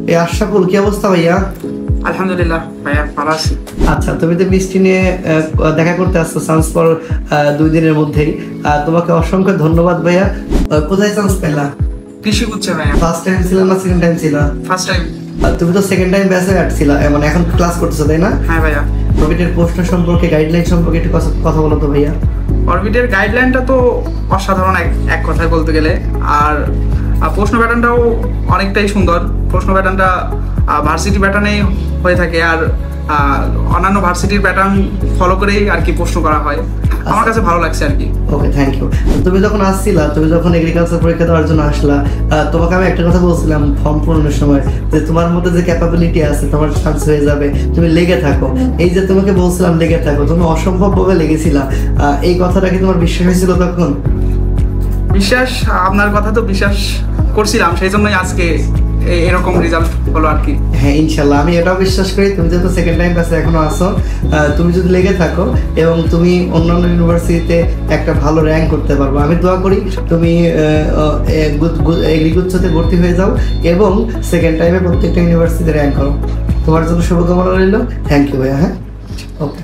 এই আশরাফুল, কি অবস্থা ভাইয়া? আলহামদুলিল্লাহ ভাইয়া, ভালো আছি। আচ্ছা, তুমি তো মিষ্টি নিয়ে দেখা করতে আসছো চান্স পর 2 দিনের মধ্যেই। তোমাকে অসংখ্য ধন্যবাদ ভাইয়া। কোথায় চান্স পেলা? কৃষি করছে ভাইয়া। ফার্স্ট টাইম ছিল না সেকেন্ড টাইম ছিল? First time. তুমি তো সেকেন্ড টাইম ব্যাচে ছিল, মানে এখন ক্লাস করতেছো তাই না? হ্যাঁ ভাইয়া। অরবিটের প্রশ্ন সম্পর্কে, গাইডলাইন সম্পর্কে একটু কথা বলো তো ভাইয়া। অরবিটের গাইডলাইনটা তো অসাধারণ এক কথায় বলতে গেলে। আর প্রশ্ন প্যাটার্নটাও অনেকটাই সুন্দর। প্রশ্ন প্যাটার্নটা ভার্সিটি প্যাটার্নেই হয়ে থাকে, আর অন্যান্য ভার্সিটির প্যাটার্ন ফলো করেই আর কি প্রশ্ন করা হয়। আমার কাছে ভালো লাগছে আর কি। ওকে, থ্যাংক ইউ। তুমি যখন আসছিলা, তুমি যখন এগ্রিকালচার পরীক্ষা দেওয়ার জন্য আসলা, তোমাকে আমি একটা কথা বলছিলাম ফর্ম পূরণের সময়, যে তোমার মধ্যে যে ক্যাপাবিলিটি আছে, তোমার চান্স হয়ে যাবে, তুমি লেগে থাকো। এই যে তোমাকে বলছিলাম লেগে থাকো, তুমি অসম্ভবভাবে লেগেছিলা। এই কথাটা কি তোমার বিশ্বাস হয়েছিল তখন? বিশ্বাস, আপনার কথা তো বিশ্বাস করছিলাম, সেই জন্যই আজকে এরকম রেজাল্ট হলো আর কি। হ্যাঁ, ইনশাল্লাহ আমি এটাও বিশ্বাস করি। তুমি যেহেতু সেকেন্ড টাইম কাছে এখনো আসো, তুমি যদি লেগে থাকো এবং তুমি অন্যান্য ইউনিভার্সিটিতে একটা ভালো র্যাঙ্ক করতে পারবো, আমি দোয়া করি তুমি এগ্রিকালচারে ভর্তি হয়ে যাও এবং সেকেন্ড টাইমে প্রত্যেকটা ইউনিভার্সিটিতে র্যাঙ্ক করো। তোমার জন্য শুভকামনা রইল। থ্যাংক ইউ ভাইয়া। হ্যাঁ, ওকে।